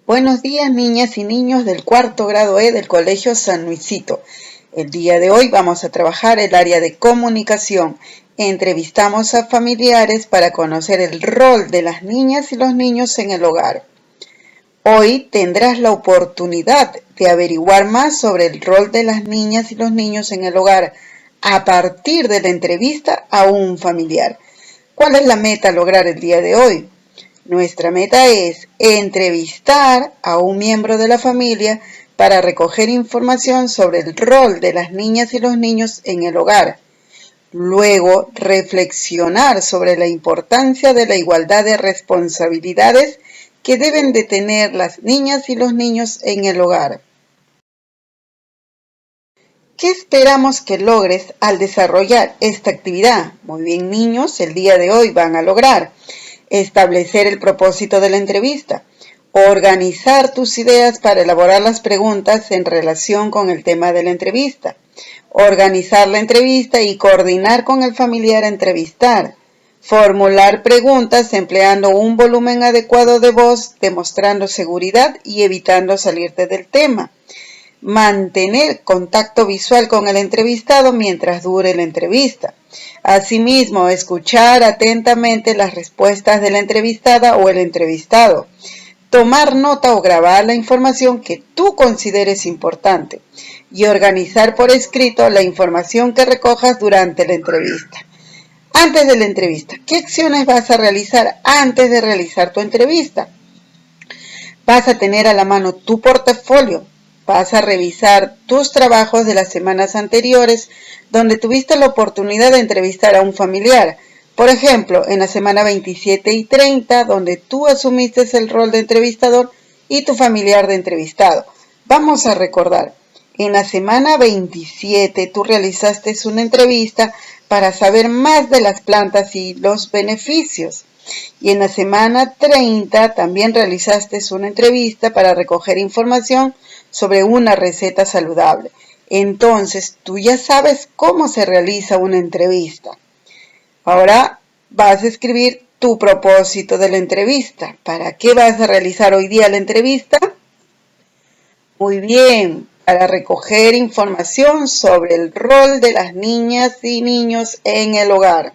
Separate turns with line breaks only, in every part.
Buenos días, niñas y niños del cuarto grado E del Colegio San Luisito. El día de hoy vamos a trabajar el área de comunicación. Entrevistamos a familiares para conocer el rol de las niñas y los niños en el hogar. Hoy tendrás la oportunidad de averiguar más sobre el rol de las niñas y los niños en el hogar a partir de la entrevista a un familiar. ¿Cuál es la meta a lograr el día de hoy? Nuestra meta es entrevistar a un miembro de la familia para recoger información sobre el rol de las niñas y los niños en el hogar. Luego, reflexionar sobre la importancia de la igualdad de responsabilidades que deben de tener las niñas y los niños en el hogar. ¿Qué esperamos que logres al desarrollar esta actividad? Muy bien, niños, el día de hoy van a lograr establecer el propósito de la entrevista, organizar tus ideas para elaborar las preguntas en relación con el tema de la entrevista, organizar la entrevista y coordinar con el familiar a entrevistar, formular preguntas empleando un volumen adecuado de voz, demostrando seguridad y evitando salirte del tema. Mantener contacto visual con el entrevistado mientras dure la entrevista. Asimismo, escuchar atentamente las respuestas de la entrevistada o el entrevistado. Tomar nota o grabar la información que tú consideres importante y organizar por escrito la información que recojas durante la entrevista. Antes de la entrevista, ¿qué acciones vas a realizar antes de realizar tu entrevista? Vas a tener a la mano tu portafolio. Vas a revisar tus trabajos de las semanas anteriores donde tuviste la oportunidad de entrevistar a un familiar. Por ejemplo, en la semana 27 y 30, donde tú asumiste el rol de entrevistador y tu familiar de entrevistado. Vamos a recordar, en la semana 27 tú realizaste una entrevista para saber más de las plantas y los beneficios. Y en la semana 30 también realizaste una entrevista para recoger información sobre una receta saludable. Entonces, tú ya sabes cómo se realiza una entrevista. Ahora vas a escribir tu propósito de la entrevista. ¿Para qué vas a realizar hoy día la entrevista? Muy bien, para recoger información sobre el rol de las niñas y niños en el hogar.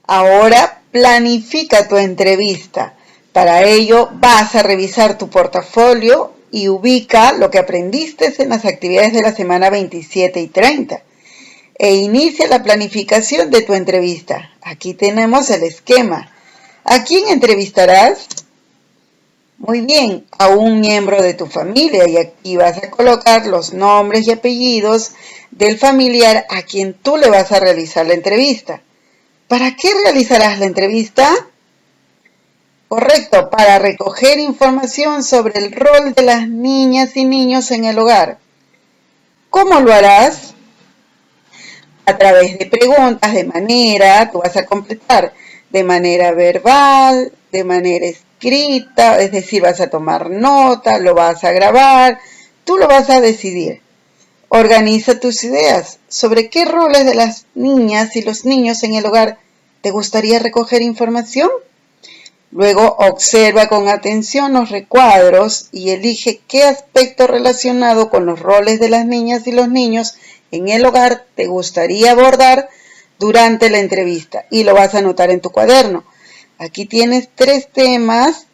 Ahora planifica tu entrevista. Para ello vas a revisar tu portafolio y ubica lo que aprendiste en las actividades de la semana 27 y 30. E inicia la planificación de tu entrevista. Aquí tenemos el esquema. ¿A quién entrevistarás? Muy bien, a un miembro de tu familia, y aquí vas a colocar los nombres y apellidos del familiar a quien tú le vas a realizar la entrevista. ¿Para qué realizarás la entrevista? Correcto, para recoger información sobre el rol de las niñas y niños en el hogar. ¿Cómo lo harás? A través de preguntas, tú vas a completar de manera verbal, de manera escrita, es decir, vas a tomar nota, lo vas a grabar, tú lo vas a decidir. Organiza tus ideas sobre qué roles de las niñas y los niños en el hogar te gustaría recoger información. Luego observa con atención los recuadros y elige qué aspecto relacionado con los roles de las niñas y los niños en el hogar te gustaría abordar durante la entrevista y lo vas a anotar en tu cuaderno. Aquí tienes 3 temas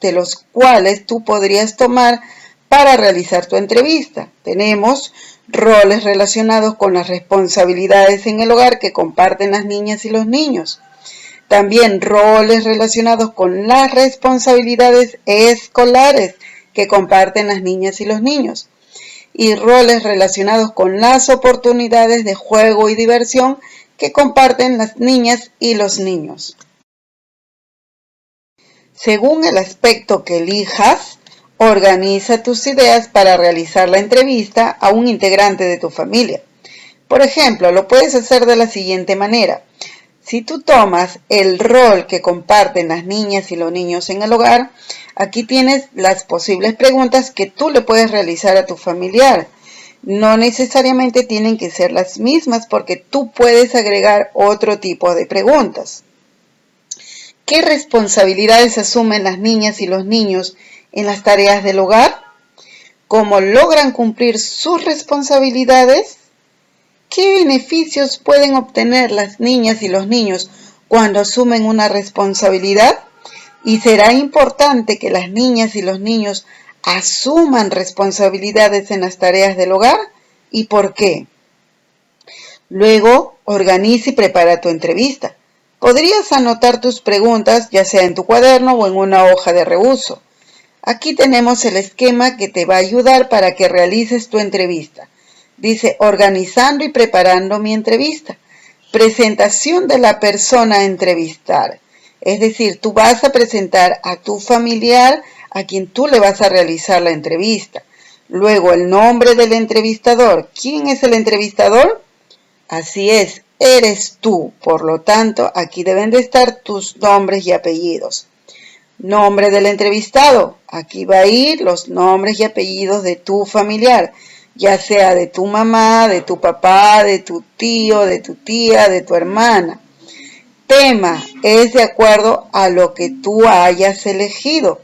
de los cuales tú podrías tomar para realizar tu entrevista. Tenemos roles relacionados con las responsabilidades en el hogar que comparten las niñas y los niños. También roles relacionados con las responsabilidades escolares que comparten las niñas y los niños. Y roles relacionados con las oportunidades de juego y diversión que comparten las niñas y los niños. Según el aspecto que elijas, organiza tus ideas para realizar la entrevista a un integrante de tu familia. Por ejemplo, lo puedes hacer de la siguiente manera. Si tú tomas el rol que comparten las niñas y los niños en el hogar, aquí tienes las posibles preguntas que tú le puedes realizar a tu familiar. No necesariamente tienen que ser las mismas porque tú puedes agregar otro tipo de preguntas. ¿Qué responsabilidades asumen las niñas y los niños en las tareas del hogar? ¿Cómo logran cumplir sus responsabilidades? ¿Qué beneficios pueden obtener las niñas y los niños cuando asumen una responsabilidad? Y será importante que las niñas y los niños asuman responsabilidades en las tareas del hogar. ¿Y por qué? Luego, organiza y prepara tu entrevista. Podrías anotar tus preguntas, ya sea en tu cuaderno o en una hoja de reuso. Aquí tenemos el esquema que te va a ayudar para que realices tu entrevista. Dice, organizando y preparando mi entrevista. Presentación de la persona a entrevistar. Es decir, tú vas a presentar a tu familiar a quien tú le vas a realizar la entrevista. Luego, el nombre del entrevistador. ¿Quién es el entrevistador? Así es, eres tú. Por lo tanto, aquí deben de estar tus nombres y apellidos. Nombre del entrevistado. Aquí va a ir los nombres y apellidos de tu familiar, ya sea de tu mamá, de tu papá, de tu tío, de tu tía, de tu hermana. Tema es de acuerdo a lo que tú hayas elegido.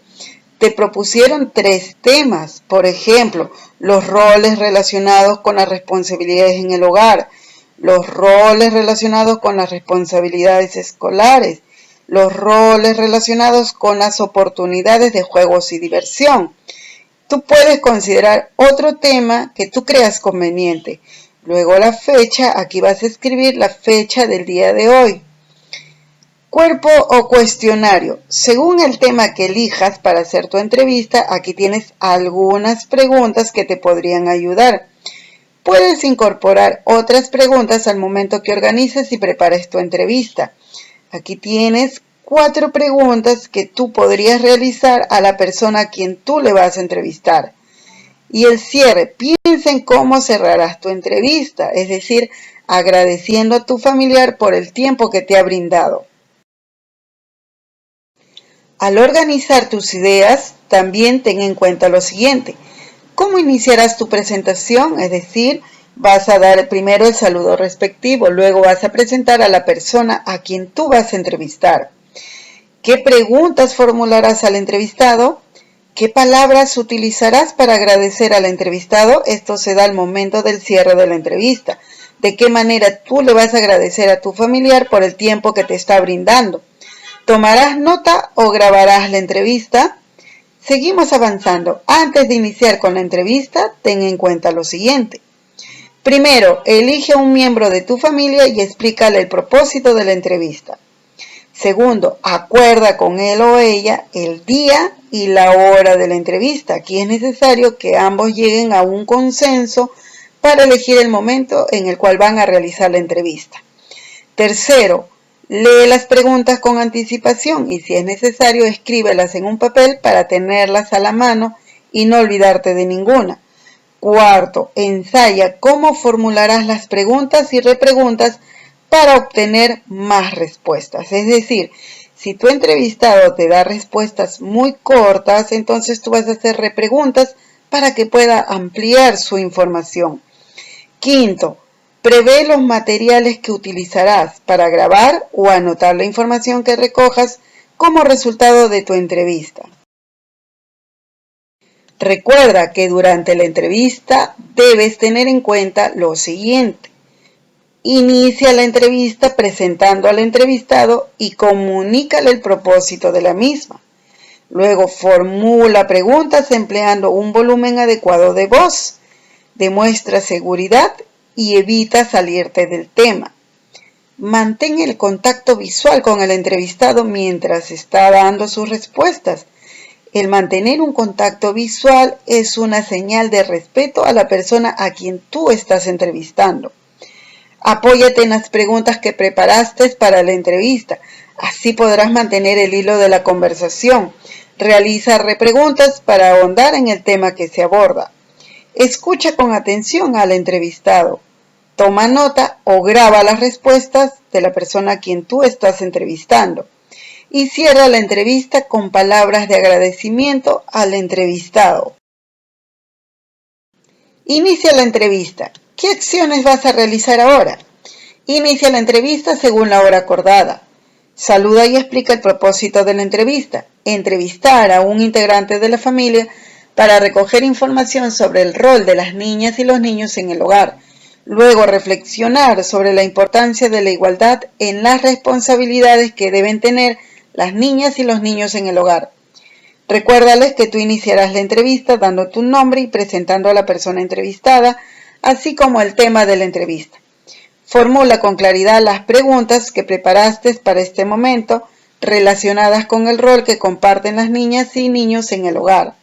Te propusieron 3 temas, por ejemplo, los roles relacionados con las responsabilidades en el hogar, los roles relacionados con las responsabilidades escolares, los roles relacionados con las oportunidades de juegos y diversión. Tú puedes considerar otro tema que tú creas conveniente. Luego la fecha, aquí vas a escribir la fecha del día de hoy. Cuerpo o cuestionario. Según el tema que elijas para hacer tu entrevista, aquí tienes algunas preguntas que te podrían ayudar. Puedes incorporar otras preguntas al momento que organices y prepares tu entrevista. Aquí tienes 4 preguntas que tú podrías realizar a la persona a quien tú le vas a entrevistar. Y el cierre, piensa en cómo cerrarás tu entrevista, es decir, agradeciendo a tu familiar por el tiempo que te ha brindado. Al organizar tus ideas, también ten en cuenta lo siguiente. ¿Cómo iniciarás tu presentación? Es decir, vas a dar primero el saludo respectivo, luego vas a presentar a la persona a quien tú vas a entrevistar. ¿Qué preguntas formularás al entrevistado? ¿Qué palabras utilizarás para agradecer al entrevistado? Esto se da al momento del cierre de la entrevista. ¿De qué manera tú le vas a agradecer a tu familiar por el tiempo que te está brindando? ¿Tomarás nota o grabarás la entrevista? Seguimos avanzando. Antes de iniciar con la entrevista, ten en cuenta lo siguiente. Primero, elige a un miembro de tu familia y explícale el propósito de la entrevista. Segundo, acuerda con él o ella el día y la hora de la entrevista. Aquí es necesario que ambos lleguen a un consenso para elegir el momento en el cual van a realizar la entrevista. Tercero, lee las preguntas con anticipación y si es necesario escríbelas en un papel para tenerlas a la mano y no olvidarte de ninguna. Cuarto, ensaya cómo formularás las preguntas y repreguntas para obtener más respuestas. Es decir, si tu entrevistado te da respuestas muy cortas, entonces tú vas a hacer repreguntas para que pueda ampliar su información. Quinto, prevé los materiales que utilizarás para grabar o anotar la información que recojas como resultado de tu entrevista. Recuerda que durante la entrevista debes tener en cuenta lo siguiente. Inicia la entrevista presentando al entrevistado y comunícale el propósito de la misma. Luego formula preguntas empleando un volumen adecuado de voz. Demuestra seguridad y evita salirte del tema. Mantén el contacto visual con el entrevistado mientras está dando sus respuestas. El mantener un contacto visual es una señal de respeto a la persona a quien tú estás entrevistando. Apóyate en las preguntas que preparaste para la entrevista. Así podrás mantener el hilo de la conversación. Realiza repreguntas para ahondar en el tema que se aborda. Escucha con atención al entrevistado. Toma nota o graba las respuestas de la persona a quien tú estás entrevistando. Y cierra la entrevista con palabras de agradecimiento al entrevistado. Inicia la entrevista. ¿Qué acciones vas a realizar ahora? Inicia la entrevista según la hora acordada. Saluda y explica el propósito de la entrevista. Entrevistar a un integrante de la familia para recoger información sobre el rol de las niñas y los niños en el hogar. Luego, reflexionar sobre la importancia de la igualdad en las responsabilidades que deben tener las niñas y los niños en el hogar. Recuérdales que tú iniciarás la entrevista dando tu nombre y presentando a la persona entrevistada, así como el tema de la entrevista. Formula con claridad las preguntas que preparaste para este momento relacionadas con el rol que comparten las niñas y niños en el hogar.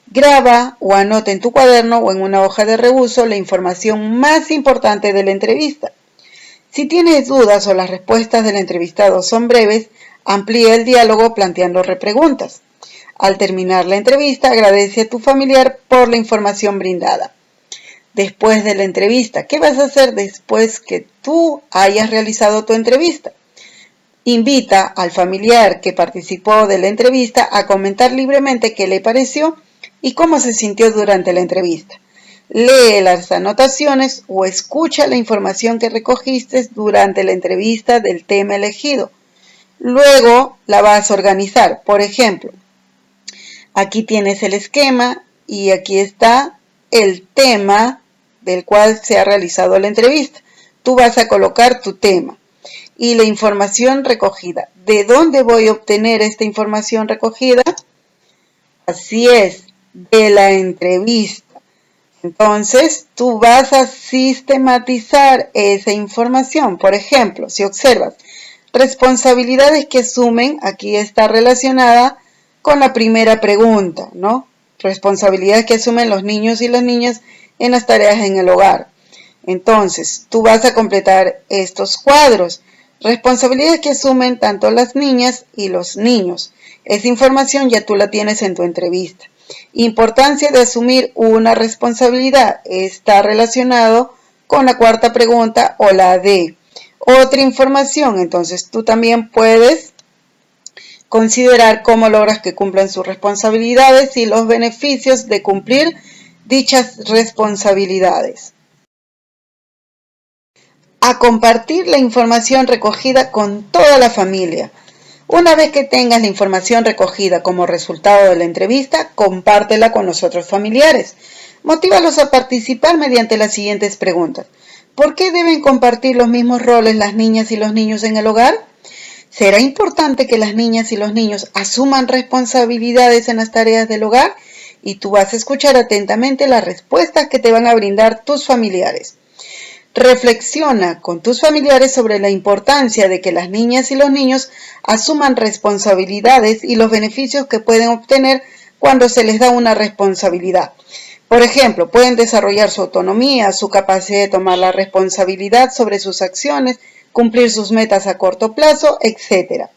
Graba o anota en tu cuaderno o en una hoja de reuso la información más importante de la entrevista. Si tienes dudas o las respuestas del entrevistado son breves, amplía el diálogo planteando repreguntas. Al terminar la entrevista, agradece a tu familiar por la información brindada. Después de la entrevista, ¿qué vas a hacer después que tú hayas realizado tu entrevista? Invita al familiar que participó de la entrevista a comentar libremente qué le pareció y cómo se sintió durante la entrevista. Lee las anotaciones o escucha la información que recogiste durante la entrevista del tema elegido. Luego la vas a organizar. Por ejemplo, aquí tienes el esquema y aquí está el tema del cual se ha realizado la entrevista. Tú vas a colocar tu tema y la información recogida. ¿De dónde voy a obtener esta información recogida? Así es, de la entrevista. Entonces, tú vas a sistematizar esa información. Por ejemplo, si observas, responsabilidades que asumen, aquí está relacionada con la primera pregunta, ¿no? Responsabilidades que asumen los niños y las niñas en las tareas en el hogar. Entonces, tú vas a completar estos cuadros. Responsabilidades que asumen tanto las niñas y los niños. Esa información ya tú la tienes en tu entrevista. Importancia de asumir una responsabilidad. Está relacionado con la cuarta pregunta o la D. Otra información, entonces tú también puedes considerar cómo logras que cumplan sus responsabilidades y los beneficios de cumplir dichas responsabilidades. A compartir la información recogida con toda la familia. Una vez que tengas la información recogida como resultado de la entrevista, compártela con los otros familiares. Motívalos a participar mediante las siguientes preguntas. ¿Por qué deben compartir los mismos roles las niñas y los niños en el hogar? ¿Será importante que las niñas y los niños asuman responsabilidades en las tareas del hogar? Y tú vas a escuchar atentamente las respuestas que te van a brindar tus familiares. Reflexiona con tus familiares sobre la importancia de que las niñas y los niños asuman responsabilidades y los beneficios que pueden obtener cuando se les da una responsabilidad. Por ejemplo, pueden desarrollar su autonomía, su capacidad de tomar la responsabilidad sobre sus acciones, cumplir sus metas a corto plazo, etc.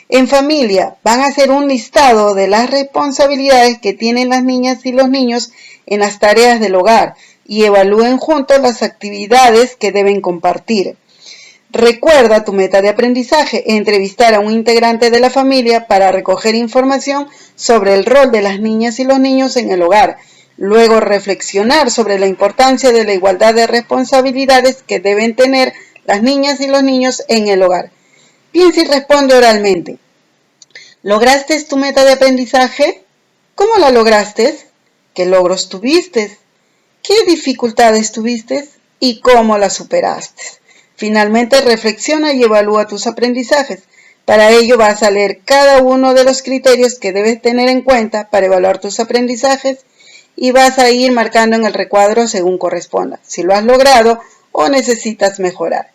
En familia, van a hacer un listado de las responsabilidades que tienen las niñas y los niños en las tareas del hogar y evalúen juntos las actividades que deben compartir. Recuerda tu meta de aprendizaje, entrevistar a un integrante de la familia para recoger información sobre el rol de las niñas y los niños en el hogar. Luego reflexionar sobre la importancia de la igualdad de responsabilidades que deben tener las niñas y los niños en el hogar. Piensa y responde oralmente. ¿Lograste tu meta de aprendizaje? ¿Cómo la lograste? ¿Qué logros tuviste? ¿Qué dificultades tuviste y cómo las superaste? Finalmente, reflexiona y evalúa tus aprendizajes. Para ello vas a leer cada uno de los criterios que debes tener en cuenta para evaluar tus aprendizajes y vas a ir marcando en el recuadro según corresponda, si lo has logrado o necesitas mejorar.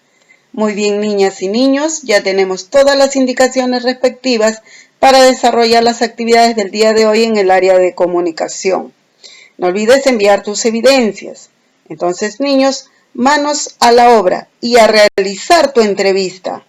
Muy bien, niñas y niños, ya tenemos todas las indicaciones respectivas para desarrollar las actividades del día de hoy en el área de comunicación. No olvides enviar tus evidencias. Entonces, niños, manos a la obra y a realizar tu entrevista.